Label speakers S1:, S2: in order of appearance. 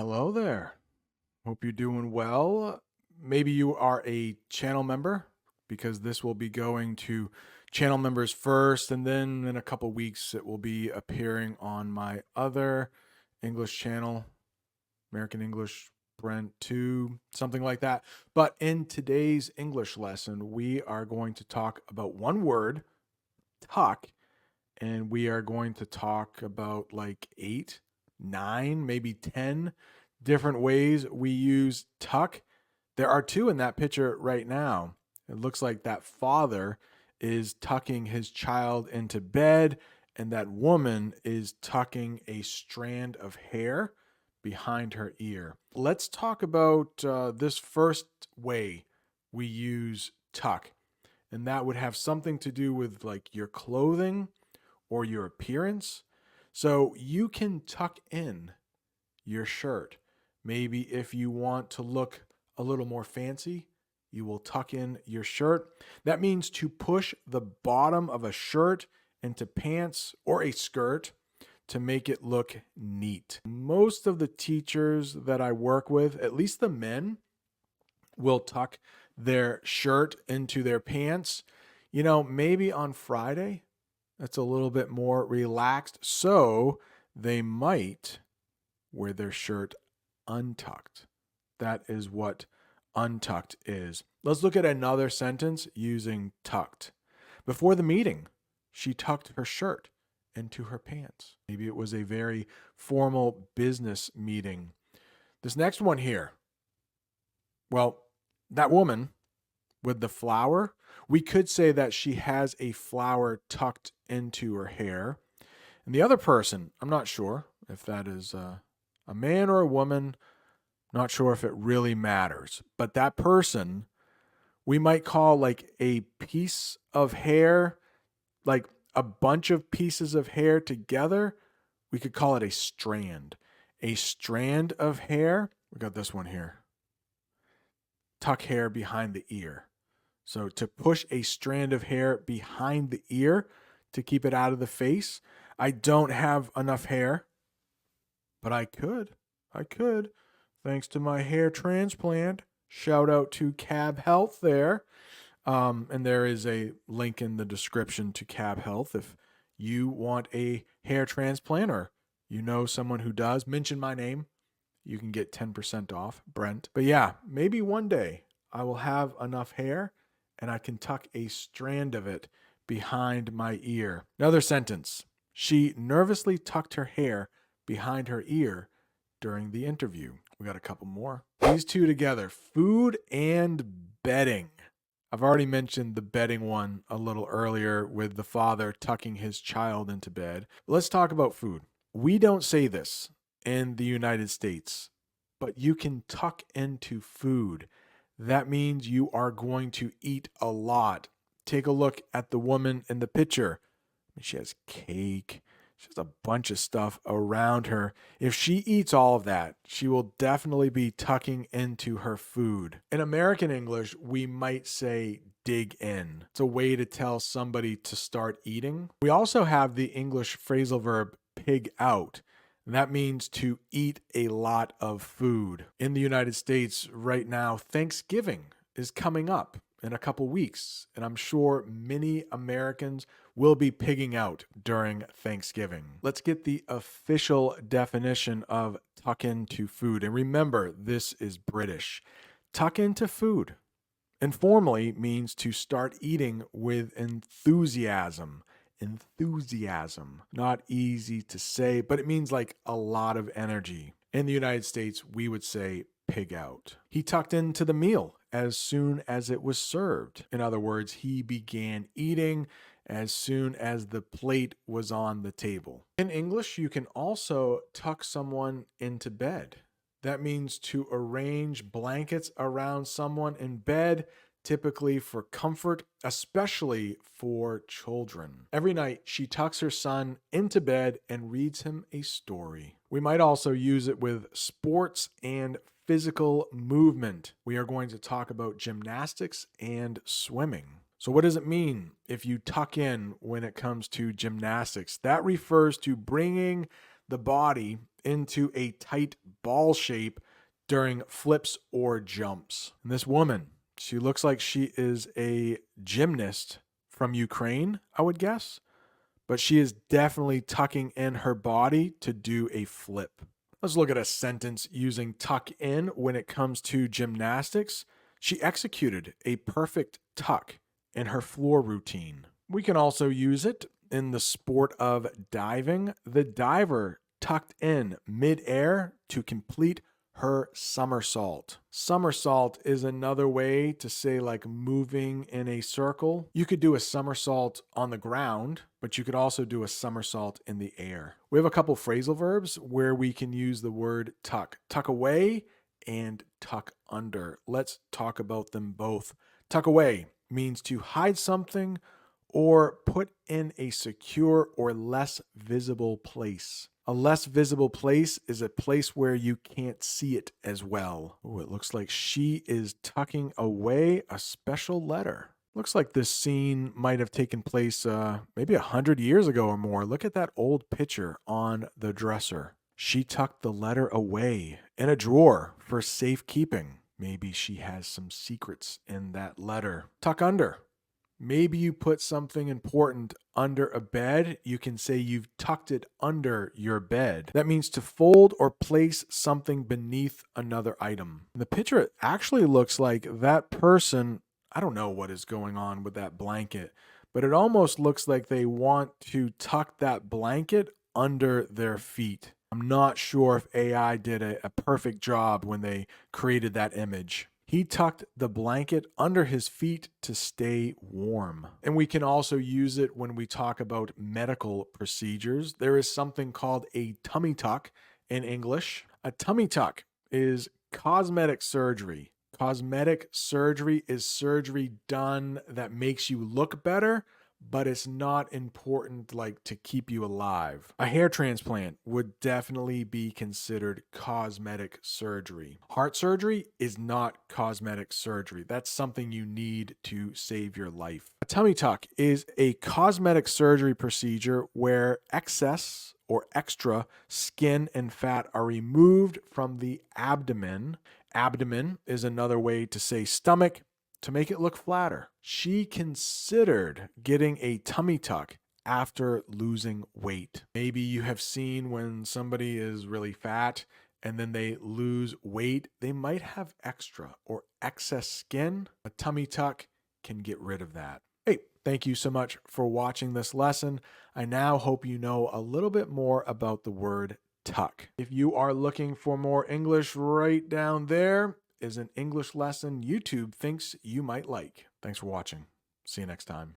S1: Hello there. Hope you're doing well. Maybe you are a channel member because this will be going to channel members first, and then in a couple weeks it will be appearing on my other English channel, American English Brent 2, something like that. But in today's English lesson, we are going to talk about one word, tuck, and we are going to talk about like 8, 9, maybe 10 different ways we use tuck. There are two in that picture right now. It looks like that father is tucking his child into bed, and that woman is tucking a strand of hair behind her ear. Let's talk about this first way we use tuck, and that would have something to do with like your clothing or your appearance. So you can tuck in your shirt. Maybe if you want to look a little more fancy, you will tuck in your shirt. That means to push the bottom of a shirt into pants or a skirt to make it look neat. Most of the teachers that I work with, at least the men, will tuck their shirt into their pants. Maybe on Friday, that's a little bit more relaxed. So they might wear their shirt untucked. That is what untucked is. Let's look at another sentence using tucked. Before the meeting, she tucked her shirt into her pants. Maybe it was a very formal business meeting. This next one here, well, that woman with the flower, we could say that she has a flower tucked into her hair. And the other person, I'm not sure if that is a man or a woman, not sure if it really matters. But that person, we might call like a piece of hair, like a bunch of pieces of hair together. We could call it a strand. A strand of hair. We got this one here. Tuck hair behind the ear. So to push a strand of hair behind the ear to keep it out of the face. I don't have enough hair, but I could. Thanks to my hair transplant. Shout out to Cab Health there. And there is a link in the description to Cab Health. If you want a hair transplant or you know someone who does, mention my name. You can get 10% off, Brent. But yeah, maybe one day I will have enough hair and I can tuck a strand of it behind my ear. Another sentence. She nervously tucked her hair behind her ear during the interview. We got a couple more. These two together, food and bedding. I've already mentioned the bedding one a little earlier with the father tucking his child into bed. Let's talk about food. We don't say this in the United States, but you can tuck into food. That means you are going to eat a lot. Take a look at the woman in the picture. She has cake. She has a bunch of stuff around her. If she eats all of that, she will definitely be tucking into her food. In American English, we might say dig in. It's a way to tell somebody to start eating. We also have the English phrasal verb pig out. That means to eat a lot of food. In the United States right now, Thanksgiving is coming up in a couple weeks, and I'm sure many Americans will be pigging out during Thanksgiving. Let's get the official definition of tuck into food. And remember, this is British. Tuck into food. Informally means to start eating with enthusiasm. Enthusiasm. Not easy to say, but it means like a lot of energy. In the United States, we would say pig out. He tucked into the meal as soon as it was served. In other words, he began eating as soon as the plate was on the table. In English, you can also tuck someone into bed. That means to arrange blankets around someone in bed, typically for comfort, especially for children. Every night, she tucks her son into bed and reads him a story. We might also use it with sports and physical movement. We are going to talk about gymnastics and swimming. So what does it mean if you tuck in when it comes to gymnastics? That refers to bringing the body into a tight ball shape during flips or jumps. And this woman, she looks like she is a gymnast from Ukraine, I would guess, but she is definitely tucking in her body to do a flip. Let's look at a sentence using tuck in when it comes to gymnastics. She executed a perfect tuck in her floor routine. We can also use it in the sport of diving. The diver tucked in midair to complete her somersault. Somersault is another way to say like moving in a circle. You could do a somersault on the ground, but you could also do a somersault in the air. We have a couple phrasal verbs where we can use the word tuck. Tuck away and tuck under. Let's talk about them both. Tuck away means to hide something or put in a secure or less visible place. A less visible place is a place where you can't see it as well. Oh, it looks like she is tucking away a special letter. Looks like this scene might have taken place maybe 100 years ago or more. Look at that old picture on the dresser. She tucked the letter away in a drawer for safekeeping. Maybe she has some secrets in that letter. Tuck under. Maybe you put something important under a bed. You can say you've tucked it under your bed. That means to fold or place something beneath another item. In the picture, it actually looks like that person, I don't know what is going on with that blanket, but it almost looks like they want to tuck that blanket under their feet. I'm not sure if AI did a perfect job when they created that image. He tucked the blanket under his feet to stay warm. And we can also use it when we talk about medical procedures. There is something called a tummy tuck in English. A tummy tuck is cosmetic surgery. Cosmetic surgery is surgery done that makes you look better, but it's not important like to keep you alive. A hair transplant would definitely be considered cosmetic surgery. Heart surgery is not cosmetic surgery. That's something you need to save your life. A tummy tuck is a cosmetic surgery procedure where excess or extra skin and fat are removed from the abdomen. Abdomen is another way to say stomach, to make it look flatter. She considered getting a tummy tuck after losing weight. Maybe you have seen when somebody is really fat and then they lose weight, they might have extra or excess skin. A tummy tuck can get rid of that. Hey, thank you so much for watching this lesson. I now hope you know a little bit more about the word tuck. If you are looking for more English, right down there is an English lesson YouTube thinks you might like. Thanks for watching. See you next time.